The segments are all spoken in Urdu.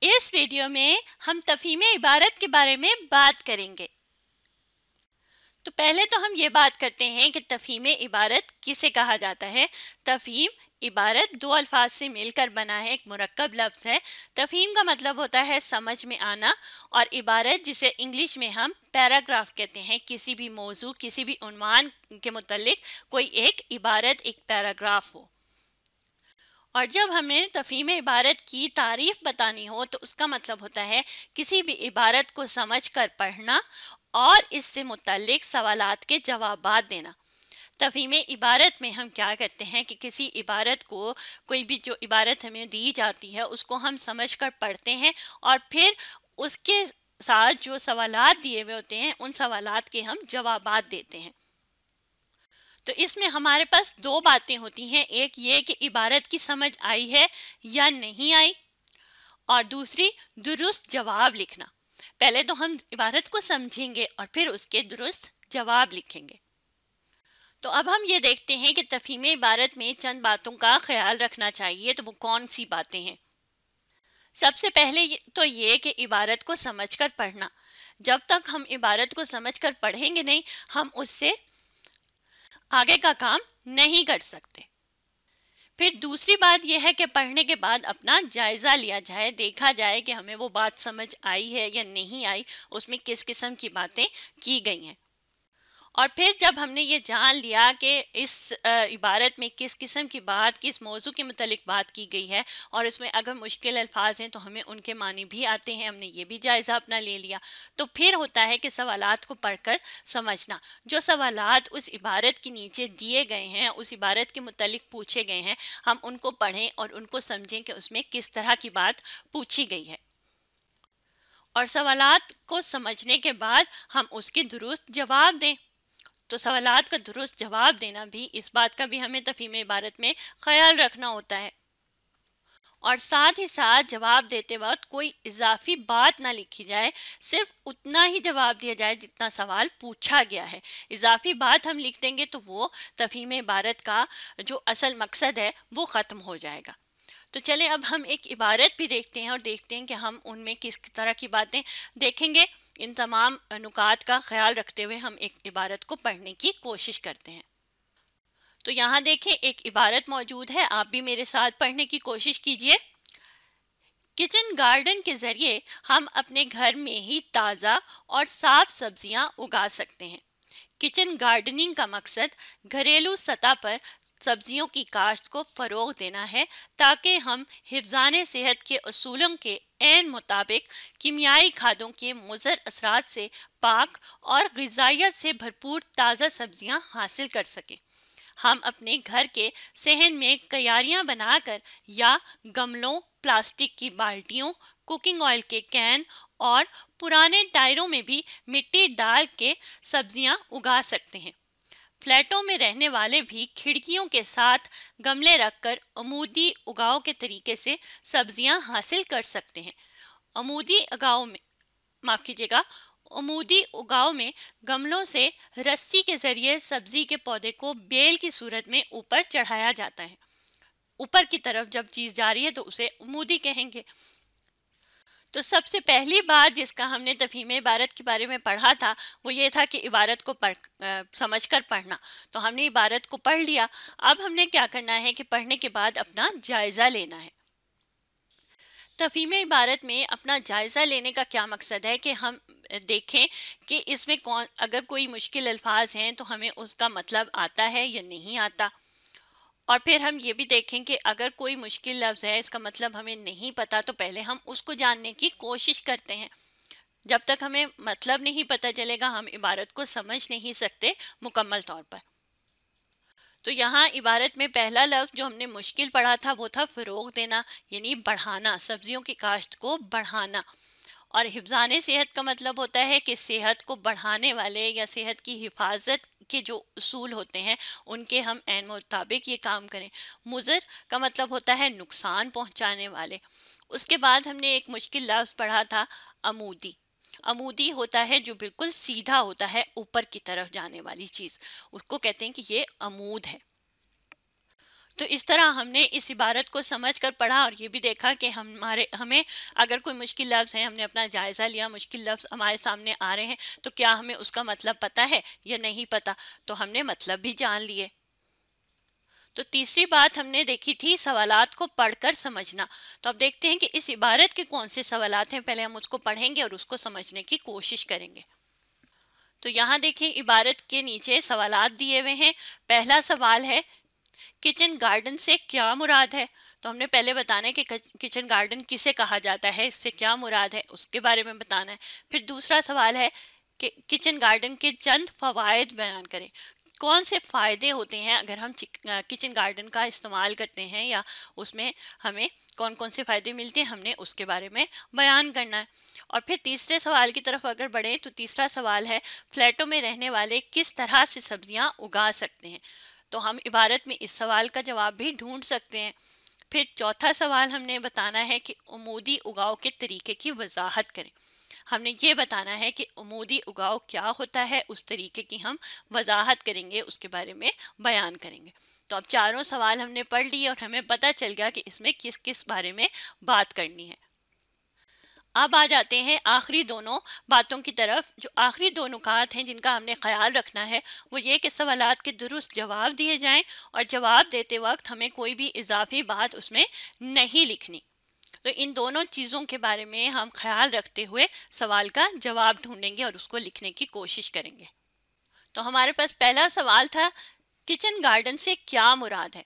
اس ویڈیو میں ہم تفہیم عبارت کے بارے میں بات کریں گے۔ تو پہلے تو ہم یہ بات کرتے ہیں کہ تفہیم عبارت کسے کہا جاتا ہے۔ تفہیم عبارت دو الفاظ سے مل کر بنا ہے، ایک مرکب لفظ ہے۔ تفہیم کا مطلب ہوتا ہے سمجھ میں آنا، اور عبارت جسے انگلش میں ہم پیراگراف کہتے ہیں، کسی بھی موضوع، کسی بھی عنوان کے متعلق کوئی ایک عبارت، ایک پیراگراف ہو۔ اور جب ہمیں تفہیم عبارت کی تعریف بتانی ہو تو اس کا مطلب ہوتا ہے کسی بھی عبارت کو سمجھ کر پڑھنا اور اس سے متعلق سوالات کے جوابات دینا۔ تفہیم عبارت میں ہم کیا کرتے ہیں کہ کسی عبارت کو، کوئی بھی جو عبارت ہمیں دی جاتی ہے اس کو ہم سمجھ کر پڑھتے ہیں، اور پھر اس کے ساتھ جو سوالات دیے ہوئے ہوتے ہیں ان سوالات کے ہم جوابات دیتے ہیں۔ تو اس میں ہمارے پاس دو باتیں ہوتی ہیں، ایک یہ کہ عبارت کی سمجھ آئی ہے یا نہیں آئی، اور دوسری درست جواب لکھنا۔ پہلے تو ہم عبارت کو سمجھیں گے اور پھر اس کے درست جواب لکھیں گے۔ تو اب ہم یہ دیکھتے ہیں کہ تفہیم عبارت میں چند باتوں کا خیال رکھنا چاہیے، تو وہ کون سی باتیں ہیں۔ سب سے پہلے تو یہ کہ عبارت کو سمجھ کر پڑھنا۔ جب تک ہم عبارت کو سمجھ کر پڑھیں گے نہیں، ہم اس سے آگے کا کام نہیں کر سکتے۔ پھر دوسری بات یہ ہے کہ پڑھنے کے بعد اپنا جائزہ لیا جائے، دیکھا جائے کہ ہمیں وہ بات سمجھ آئی ہے یا نہیں آئی، اس میں کس قسم کی باتیں کی گئی ہیں۔ اور پھر جب ہم نے یہ جان لیا کہ اس عبارت میں کس قسم کی بات، کس موضوع کے متعلق بات کی گئی ہے، اور اس میں اگر مشکل الفاظ ہیں تو ہمیں ان کے معنی بھی آتے ہیں، ہم نے یہ بھی جائزہ اپنا لے لیا، تو پھر ہوتا ہے کہ سوالات کو پڑھ کر سمجھنا۔ جو سوالات اس عبارت کے نیچے دیے گئے ہیں، اس عبارت کے متعلق پوچھے گئے ہیں، ہم ان کو پڑھیں اور ان کو سمجھیں کہ اس میں کس طرح کی بات پوچھی گئی ہے، اور سوالات کو سمجھنے کے بعد ہم اس کے درست جواب دیں۔ تو سوالات کا درست جواب دینا بھی، اس بات کا بھی ہمیں تفہیم عبارت میں خیال رکھنا ہوتا ہے، اور ساتھ ہی ساتھ جواب دیتے وقت کوئی اضافی بات نہ لکھی جائے، صرف اتنا ہی جواب دیا جائے جتنا سوال پوچھا گیا ہے۔ اضافی بات ہم لکھ دیں گے تو وہ تفہیم عبارت کا جو اصل مقصد ہے وہ ختم ہو جائے گا۔ تو چلیں اب ہم ایک عبارت بھی دیکھتے ہیں اور دیکھتے ہیں کہ ہم ان میں کس طرح کی باتیں دیکھیں گے۔ ان تمام نکات کا خیال رکھتے ہوئے ہم ایک عبارت کو پڑھنے کی کوشش کرتے ہیں۔ تو یہاں دیکھیں ایک عبارت موجود ہے، آپ بھی میرے ساتھ پڑھنے کی کوشش کیجئے۔ کچن گارڈن کے ذریعے ہم اپنے گھر میں ہی تازہ اور صاف سبزیاں اگا سکتے ہیں۔ کچن گارڈننگ کا مقصد گھریلو سطح پر سبزیوں کی کاشت کو فروغ دینا ہے، تاکہ ہم حفظان صحت کے اصولوں کے عین مطابق کیمیائی کھادوں کے مضر اثرات سے پاک اور غذائیت سے بھرپور تازہ سبزیاں حاصل کر سکیں۔ ہم اپنے گھر کے صحن میں کیاریاں بنا کر یا گملوں، پلاسٹک کی بالٹیوں، کوکنگ آئل کے کین اور پرانے ٹائروں میں بھی مٹی ڈال کے سبزیاں اگا سکتے ہیں۔ فلیٹوں میں رہنے والے بھی کھڑکیوں کے ساتھ گملے رکھ کر عمودی اگاؤ کے طریقے سے سبزیاں حاصل کر سکتے ہیں۔ عمودی اگاؤ میں گملوں سے رسی کے ذریعے سبزی کے پودے کو بیل کی صورت میں اوپر چڑھایا جاتا ہے۔ اوپر کی طرف جب چیز جا رہی ہے تو اسے عمودی کہیں گے۔ تو سب سے پہلی بات جس کا ہم نے تفہیم عبارت کے بارے میں پڑھا تھا وہ یہ تھا کہ عبارت کو سمجھ کر پڑھنا۔ تو ہم نے عبارت کو پڑھ لیا، اب ہم نے کیا کرنا ہے کہ پڑھنے کے بعد اپنا جائزہ لینا ہے۔ تفہیم عبارت میں اپنا جائزہ لینے کا کیا مقصد ہے کہ ہم دیکھیں کہ اس میں اگر کوئی مشکل الفاظ ہیں تو ہمیں اس کا مطلب آتا ہے یا نہیں آتا، اور پھر ہم یہ بھی دیکھیں کہ اگر کوئی مشکل لفظ ہے، اس کا مطلب ہمیں نہیں پتا، تو پہلے ہم اس کو جاننے کی کوشش کرتے ہیں۔ جب تک ہمیں مطلب نہیں پتا چلے گا ہم عبارت کو سمجھ نہیں سکتے مکمل طور پر۔ تو یہاں عبارت میں پہلا لفظ جو ہم نے مشکل پڑھا تھا وہ تھا فروغ دینا، یعنی بڑھانا، سبزیوں کی کاشت کو بڑھانا۔ اور حفظان صحت کا مطلب ہوتا ہے کہ صحت کو بڑھانے والے یا صحت کی حفاظت کے جو اصول ہوتے ہیں ان کے ہم عین مطابق یہ کام کریں۔ مضر کا مطلب ہوتا ہے نقصان پہنچانے والے۔ اس کے بعد ہم نے ایک مشکل لفظ پڑھا تھا عمودی۔ عمودی ہوتا ہے جو بالکل سیدھا ہوتا ہے، اوپر کی طرف جانے والی چیز، اس کو کہتے ہیں کہ یہ عمود ہے۔ تو اس طرح ہم نے اس عبارت کو سمجھ کر پڑھا اور یہ بھی دیکھا کہ ہمیں اگر کوئی مشکل لفظ ہے، ہم نے اپنا جائزہ لیا، مشکل لفظ ہمارے سامنے آ رہے ہیں تو کیا ہمیں اس کا مطلب پتہ ہے یا نہیں پتہ، تو ہم نے مطلب بھی جان لیے۔ تو تیسری بات ہم نے دیکھی تھی سوالات کو پڑھ کر سمجھنا۔ تو اب دیکھتے ہیں کہ اس عبارت کے کون سے سوالات ہیں، پہلے ہم اس کو پڑھیں گے اور اس کو سمجھنے کی کوشش کریں گے۔ تو یہاں دیکھیں عبارت کے نیچے سوالات دیے ہوئے ہیں۔ پہلا سوال ہے کچن گارڈن سے کیا مراد ہے؟ تو ہم نے پہلے بتانا ہے کہ کچن گارڈن کسے کہا جاتا ہے، اس سے کیا مراد ہے، اس کے بارے میں بتانا ہے۔ پھر دوسرا سوال ہے کہ کچن گارڈن کے چند فوائد بیان کریں۔ کون سے فائدے ہوتے ہیں اگر ہم کچن گارڈن کا استعمال کرتے ہیں، یا اس میں ہمیں کون کون سے فائدے ملتے ہیں، ہم نے اس کے بارے میں بیان کرنا ہے۔ اور پھر تیسرے سوال کی طرف اگر بڑھیں تو تیسرا سوال ہے فلیٹوں میں رہنے والے کس طرح سے سبزیاں اگا سکتے ہیں؟ تو ہم عبارت میں اس سوال کا جواب بھی ڈھونڈ سکتے ہیں۔ پھر چوتھا سوال ہم نے بتانا ہے کہ عمودی اگاؤ کے طریقے کی وضاحت کریں۔ ہم نے یہ بتانا ہے کہ عمودی اگاؤ کیا ہوتا ہے، اس طریقے کی ہم وضاحت کریں گے، اس کے بارے میں بیان کریں گے۔ تو اب چاروں سوال ہم نے پڑھ لیے اور ہمیں پتہ چل گیا کہ اس میں کس کس بارے میں بات کرنی ہے۔ اب آ جاتے ہیں آخری دونوں باتوں کی طرف۔ جو آخری دو نکات ہیں جن کا ہم نے خیال رکھنا ہے وہ یہ کہ سوالات کے درست جواب دیے جائیں، اور جواب دیتے وقت ہمیں کوئی بھی اضافی بات اس میں نہیں لکھنی۔ تو ان دونوں چیزوں کے بارے میں ہم خیال رکھتے ہوئے سوال کا جواب ڈھونڈیں گے اور اس کو لکھنے کی کوشش کریں گے۔ تو ہمارے پاس پہلا سوال تھا کچن گارڈن سے کیا مراد ہے؟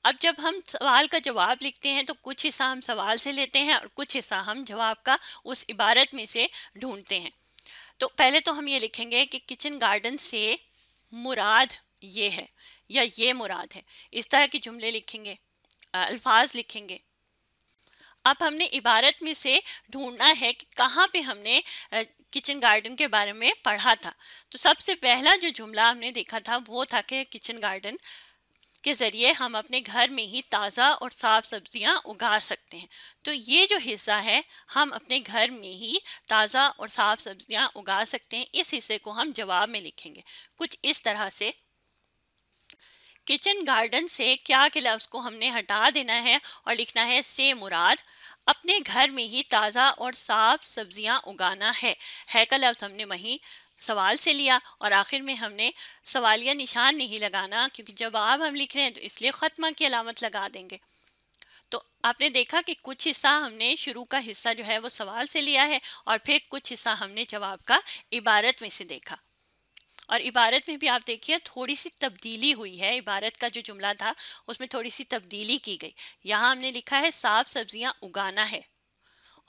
اب جب ہم سوال کا جواب لکھتے ہیں تو کچھ حصہ ہم سوال سے لیتے ہیں اور کچھ حصہ ہم جواب کا اس عبارت میں سے ڈھونڈتے ہیں۔ تو پہلے تو ہم یہ لکھیں گے کہ کچن گارڈن سے مراد یہ ہے یا یہ مراد ہے، اس طرح کے جملے لکھیں گے، الفاظ لکھیں گے۔ اب ہم نے عبارت میں سے ڈھونڈنا ہے کہ کہاں پہ ہم نے کچن گارڈن کے بارے میں پڑھا تھا۔ تو سب سے پہلا جو جملہ ہم نے دیکھا تھا وہ تھا کہ کچن گارڈن کے ذریعے ہم اپنے گھر میں ہی تازہ اور صاف سبزیاں اگا سکتے ہیں۔ تو یہ جو حصہ ہے ہم اپنے گھر میں ہی تازہ اور صاف سبزیاں اگا سکتے ہیں، اس حصے کو ہم جواب میں لکھیں گے کچھ اس طرح سے۔ کچن گارڈن سے کیا کے لفظ کو ہم نے ہٹا دینا ہے اور لکھنا ہے سے مراد اپنے گھر میں ہی تازہ اور صاف سبزیاں اگانا ہے کا لفظ ہم نے وہیں سوال سے لیا، اور آخر میں ہم نے سوالیہ نشان نہیں لگانا کیونکہ جواب ہم لکھ رہے ہیں تو اس لیے ختمہ کی علامت لگا دیں گے۔ تو آپ نے دیکھا کہ کچھ حصہ ہم نے شروع کا حصہ جو ہے وہ سوال سے لیا ہے، اور پھر کچھ حصہ ہم نے جواب کا عبارت میں سے دیکھا۔ اور عبارت میں بھی آپ دیکھیے تھوڑی سی تبدیلی ہوئی ہے، عبارت کا جو جملہ تھا اس میں تھوڑی سی تبدیلی کی گئی۔ یہاں ہم نے لکھا ہے صاف سبزیاں اگانا ہے،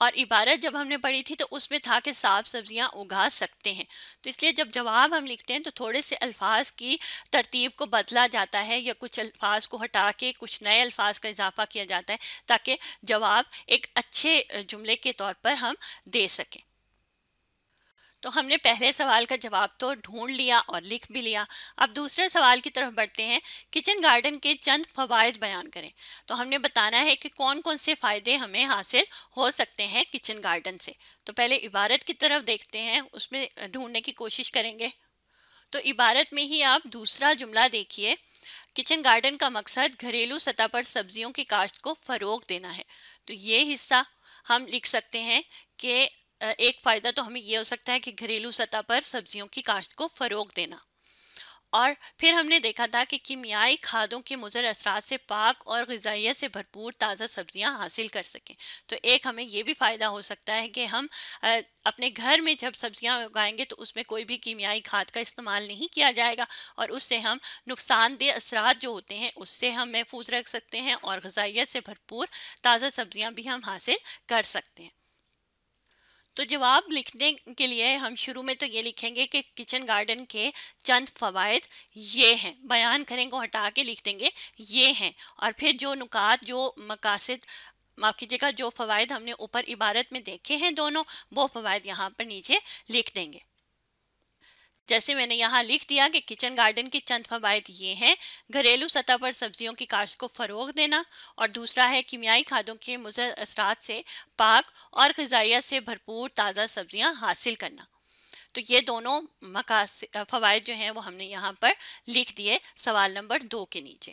اور عبارت جب ہم نے پڑھی تھی تو اس میں تھا کہ صاف سبزیاں اگا سکتے ہیں۔ تو اس لیے جب جواب ہم لکھتے ہیں تو تھوڑے سے الفاظ کی ترتیب کو بدلا جاتا ہے، یا کچھ الفاظ کو ہٹا کے کچھ نئے الفاظ کا اضافہ کیا جاتا ہے تاکہ جواب ایک اچھے جملے کے طور پر ہم دے سکیں۔ تو ہم نے پہلے سوال کا جواب تو ڈھونڈ لیا اور لکھ بھی لیا۔ اب دوسرے سوال کی طرف بڑھتے ہیں، کچن گارڈن کے چند فوائد بیان کریں۔ تو ہم نے بتانا ہے کہ کون کون سے فائدے ہمیں حاصل ہو سکتے ہیں کچن گارڈن سے۔ تو پہلے عبارت کی طرف دیکھتے ہیں، اس میں ڈھونڈنے کی کوشش کریں گے۔ تو عبارت میں ہی آپ دوسرا جملہ دیکھیے، کچن گارڈن کا مقصد گھریلو سطح پر سبزیوں کی کاشت کو فروغ دینا ہے۔ تو یہ حصہ ہم لکھ سکتے ہیں کہ ایک فائدہ تو ہمیں یہ ہو سکتا ہے کہ گھریلو سطح پر سبزیوں کی کاشت کو فروغ دینا۔ اور پھر ہم نے دیکھا تھا کہ کیمیائی کھادوں کے مضر اثرات سے پاک اور غذائیت سے بھرپور تازہ سبزیاں حاصل کر سکیں۔ تو ایک ہمیں یہ بھی فائدہ ہو سکتا ہے کہ ہم اپنے گھر میں جب سبزیاں اگائیں گے تو اس میں کوئی بھی کیمیائی کھاد کا استعمال نہیں کیا جائے گا، اور اس سے ہم نقصان دہ اثرات جو ہوتے ہیں اس سے ہم محفوظ رکھ سکتے ہیں، اور غذائیت سے بھرپور تازہ سبزیاں بھی ہم حاصل کر سکتے ہیں۔ تو جواب لکھنے کے لیے ہم شروع میں تو یہ لکھیں گے کہ کچن گارڈن کے چند فوائد یہ ہیں، بیان کریں کو ہٹا کے لکھ دیں گے یہ ہیں، اور پھر جو نکات، جو مقاصد، معاف کیجیے گا، جو فوائد ہم نے اوپر عبارت میں دیکھے ہیں دونوں، وہ فوائد یہاں پر نیچے لکھ دیں گے۔ جیسے میں نے یہاں لکھ دیا کہ کچن گارڈن کے چند فوائد یہ ہیں، گھریلو سطح پر سبزیوں کی کاشت کو فروغ دینا، اور دوسرا ہے کیمیائی کھادوں کے مضر اثرات سے پاک اور غذائیت سے بھرپور تازہ سبزیاں حاصل کرنا۔ تو یہ دونوں فوائد جو ہیں وہ ہم نے یہاں پر لکھ دیے سوال نمبر 2 کے نیچے۔